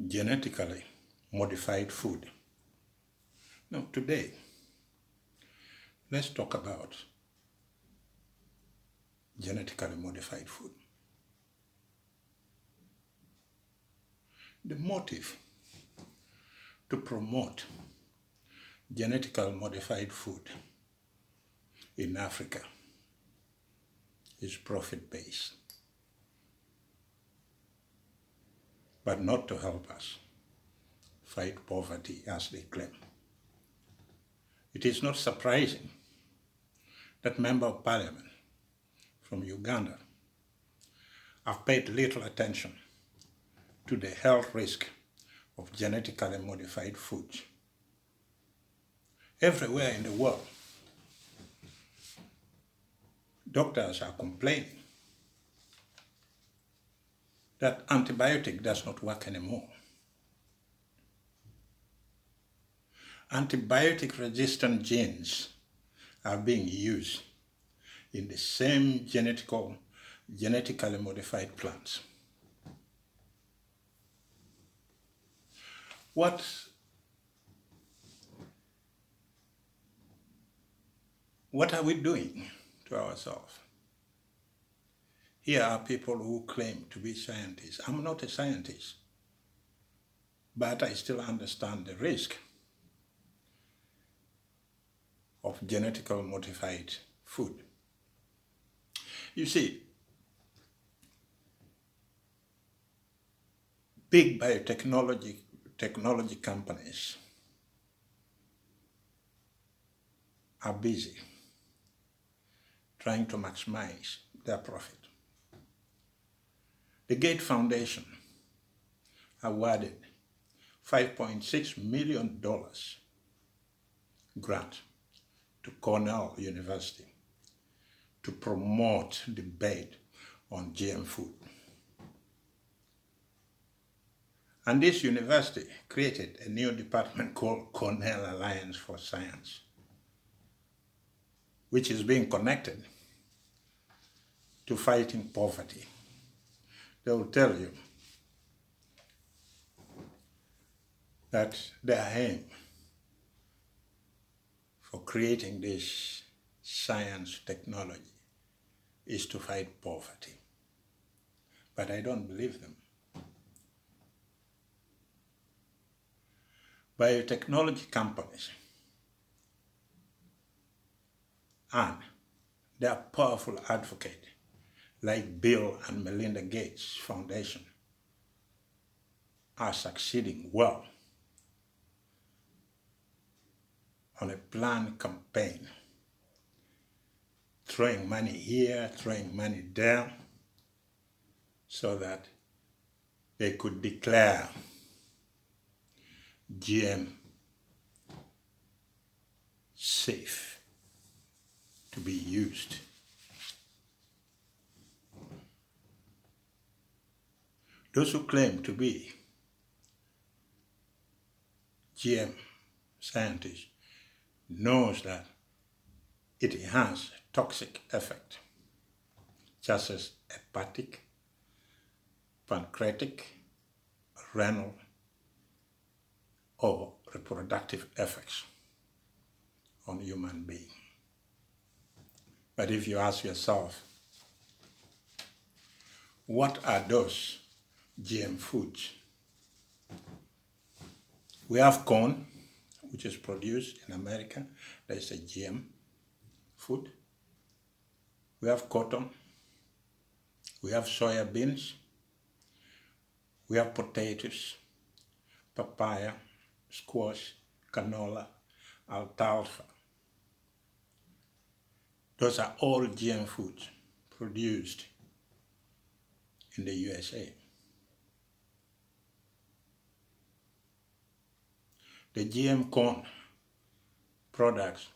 genetically modified food. Now today, let's talk about genetically modified food. The motive to promote genetically modified food in Africa is profit-based, but not to help us fight poverty as they claim. It is not surprising that Member of Parliament from Uganda have paid little attention to the health risk of genetically modified foods. Everywhere in the world, doctors are complaining that antibiotic does not work anymore. Antibiotic-resistant genes are being used in the same genetically modified plants. What are we doing to ourselves? Here are people who claim to be scientists. I'm not a scientist, but I still understand the risk of genetically modified food. You see, big biotechnology companies are busy trying to maximize their profit. The Gates Foundation awarded $5.6 million grant to Cornell University to promote debate on GM food. And this university created a new department called Cornell Alliance for Science, which is being connected to fighting poverty. They will tell you that their aim for creating this science technology is to fight poverty. But I don't believe them. Biotechnology companies and their powerful advocate like Bill and Melinda Gates Foundation are succeeding well on a planned campaign, throwing money here, throwing money there, so that they could declare GM safe to be used. Those who claim to be GM scientists knows that it has toxic effect, such as hepatic, pancreatic, renal, or reproductive effects on human beings. But if you ask yourself, what are those GM foods? We have corn, which is produced in America. That is a GM food. We have cotton. We have soya beans. We have potatoes, papaya, squash, canola, alfalfa. Those are all GM foods produced in the USA. The GM corn products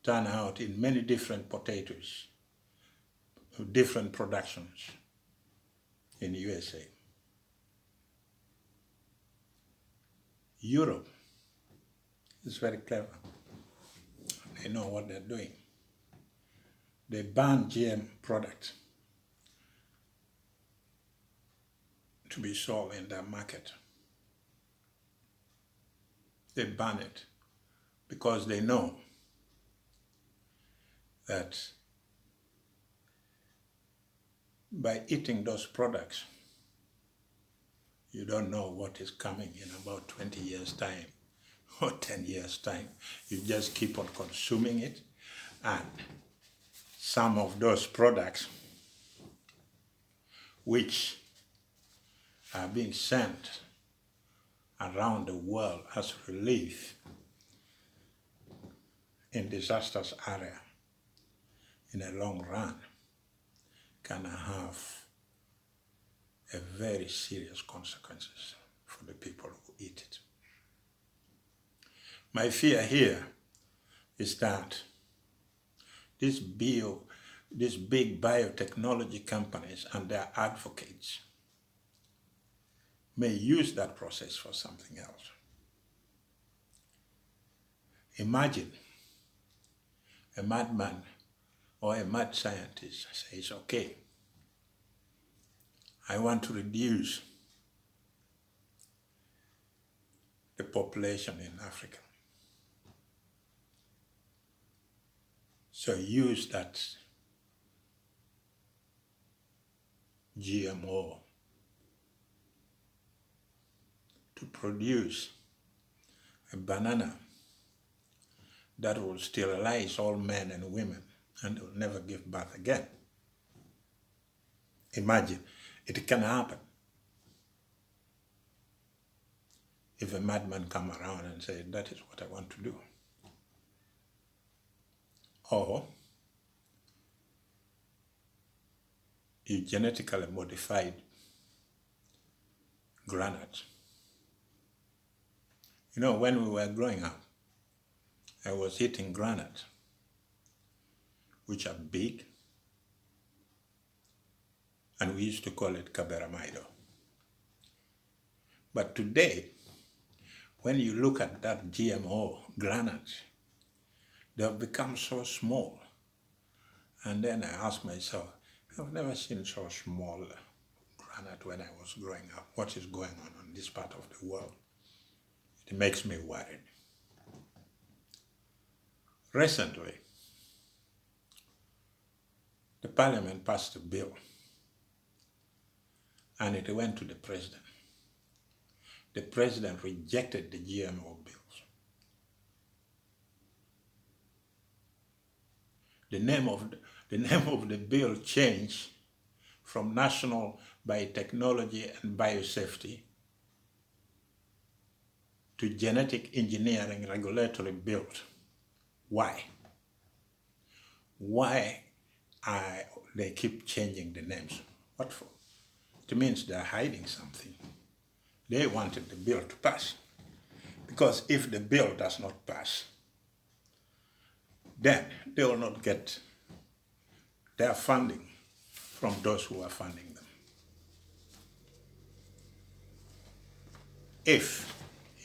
turn out in many different potatoes, different productions in the USA. Europe is very clever. They know what they're doing. They ban GM products to be sold in their market. They ban it because they know that by eating those products, you don't know what is coming in about 20 years' time or 10 years' time. You just keep on consuming it, and some of those products which are being sent around the world as relief in disastrous area in a long run can have a very serious consequences for the people who eat it. My fear here is that these big biotechnology companies and their advocates may use that process for something else. Imagine a madman or a mad scientist says, okay, I want to reduce the population in Africa. So use that GMO to produce a banana that will sterilize all men and women and will never give birth again. Imagine, it can happen. If a madman come around and say, that is what I want to do. Or you genetically modified granules. You know, when we were growing up, I was eating granules, which are big, and we used to call it caberamaido. But today, when you look at that GMO granules, they have become so small. And then I ask myself, I've never seen so small granite when I was growing up. What is going on this part of the world? It makes me worried. Recently, the parliament passed a bill and it went to the president. The president rejected the GMO bills. The name of the bill changed from National Biotechnology and Biosafety to Genetic Engineering Regulatory Bill. Why? Why they keep changing the names? What for? It means they're hiding something. They wanted the bill to pass. Because if the bill does not pass, then they will not get their funding from those who are funding them. If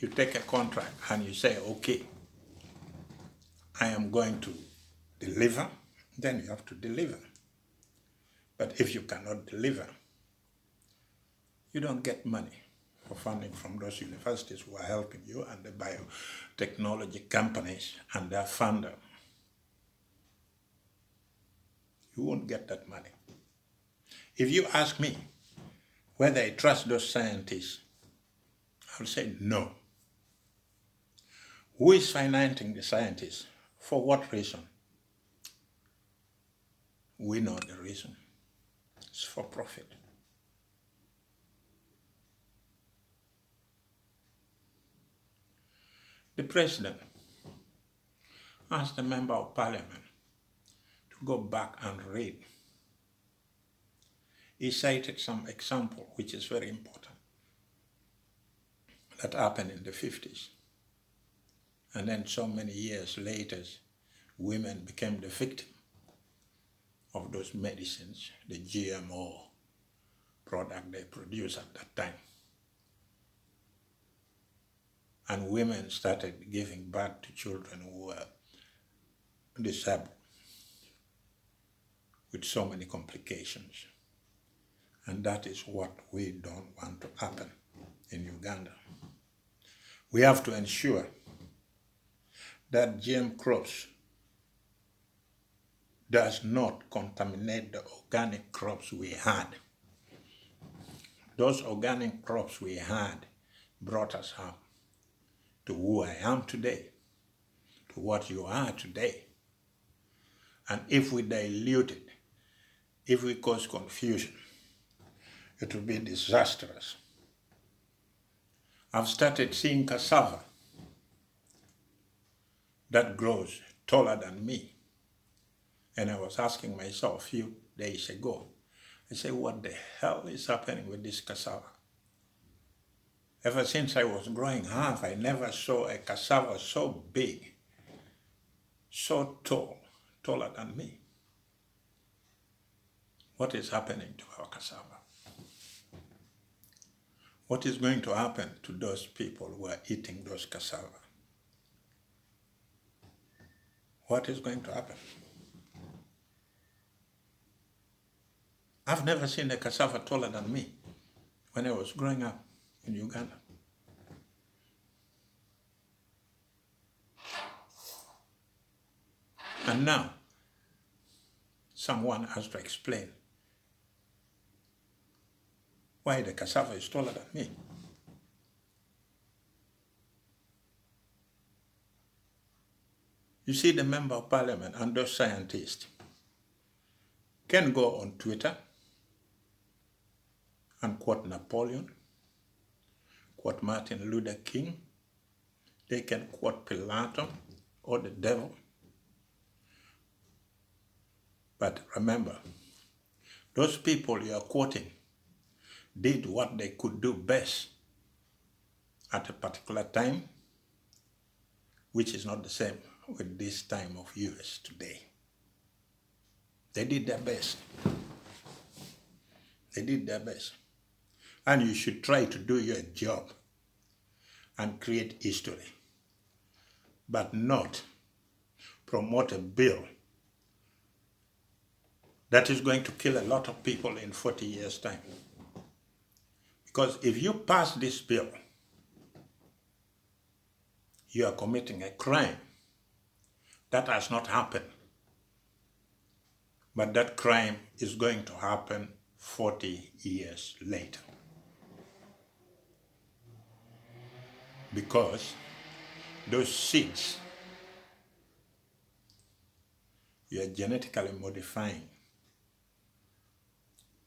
you take a contract and you say, okay, I am going to deliver, then you have to deliver. But if you cannot deliver, you don't get money for funding from those universities who are helping you and the biotechnology companies and their funder. You won't get that money. If you ask me whether I trust those scientists, I'll say no. Who is financing the scientists? For what reason? We know the reason. It's for profit. The president asked a member of parliament to go back and read. He cited some example which is very important that happened in the 50s. And then so many years later, women became the victim of those medicines, the GMO product they produced at that time. And women started giving birth to children who were disabled with so many complications. And that is what we don't want to happen in Uganda. We have to ensure that GM crops does not contaminate the organic crops we had. Those organic crops we had brought us up to who I am today, to what you are today. And if we dilute it, if we cause confusion, it will be disastrous. I've started seeing cassava that grows taller than me. And I was asking myself a few days ago, I said, what the hell is happening with this cassava? Ever since I was growing up, I never saw a cassava so big, so tall, taller than me. What is happening to our cassava? What is going to happen to those people who are eating those cassava? What is going to happen? I've never seen a cassava taller than me when I was growing up in Uganda. And now, someone has to explain why the cassava is taller than me. You see, the member of parliament and those scientists can go on Twitter and quote Napoleon, quote Martin Luther King. They can quote Pilato or the devil. But remember, those people you are quoting did what they could do best at a particular time, which is not the same with this time of US today. They did their best. They did their best. And you should try to do your job and create history, but not promote a bill that is going to kill a lot of people in 40 years' time. Because if you pass this bill, you are committing a crime. That has not happened. But that crime is going to happen 40 years later. Because those seeds you are genetically modifying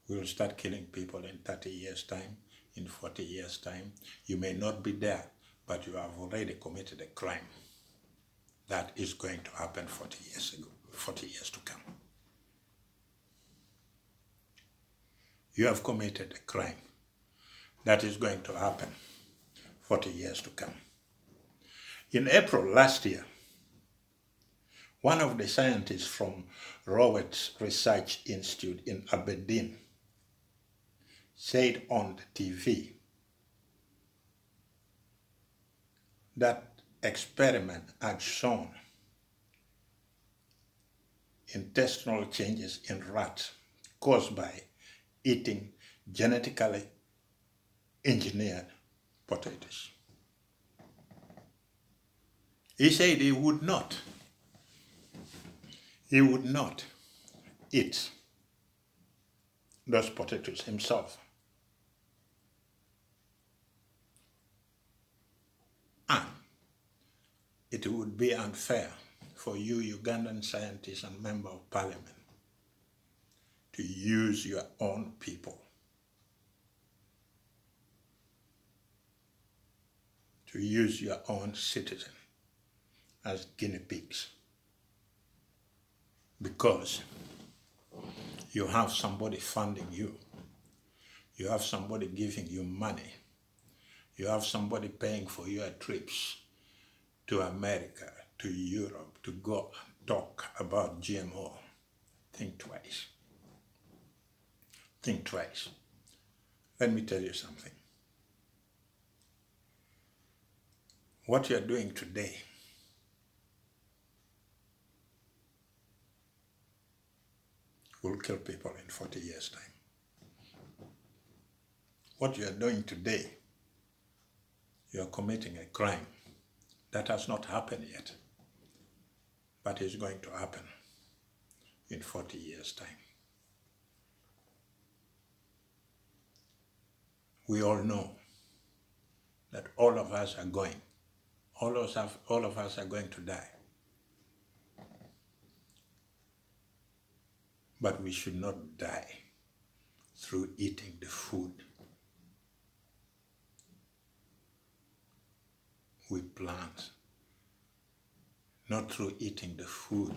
will start killing people in 30 years' time, in 40 years' time. You may not be there, but you have already committed a crime. That is going to happen 40 years to come. You have committed a crime. That is going to happen 40 years to come. In April last year, one of the scientists from Roberts Research Institute in Aberdeen said on the TV that experiment had shown intestinal changes in rats caused by eating genetically engineered potatoes. He said he would not eat those potatoes himself. And it would be unfair for you Ugandan scientists and member of parliament to use your own people, to use your own citizens as guinea pigs, because you have somebody funding you, you have somebody giving you money, you have somebody paying for your trips to America, to Europe, to go and talk about GMO. Think twice. Think twice. Let me tell you something. What you're doing today will kill people in 40 years' time. What you're doing today you are committing a crime. That has not happened yet, but it's going to happen in 40 years' time. We all know that all of us are going, all of us are going to die. But we should not die through eating the food we plant, not through eating the food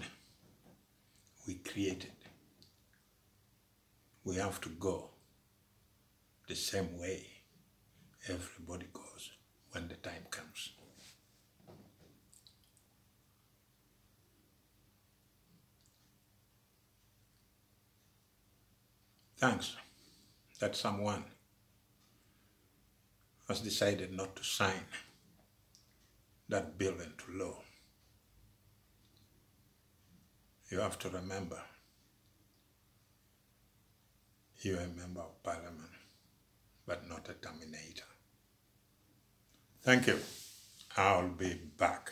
we created. We have to go the same way everybody goes when the time comes. Thanks that someone has decided not to sign that bill into law. You have to remember, you're a member of parliament, but not a terminator. Thank you. I'll be back.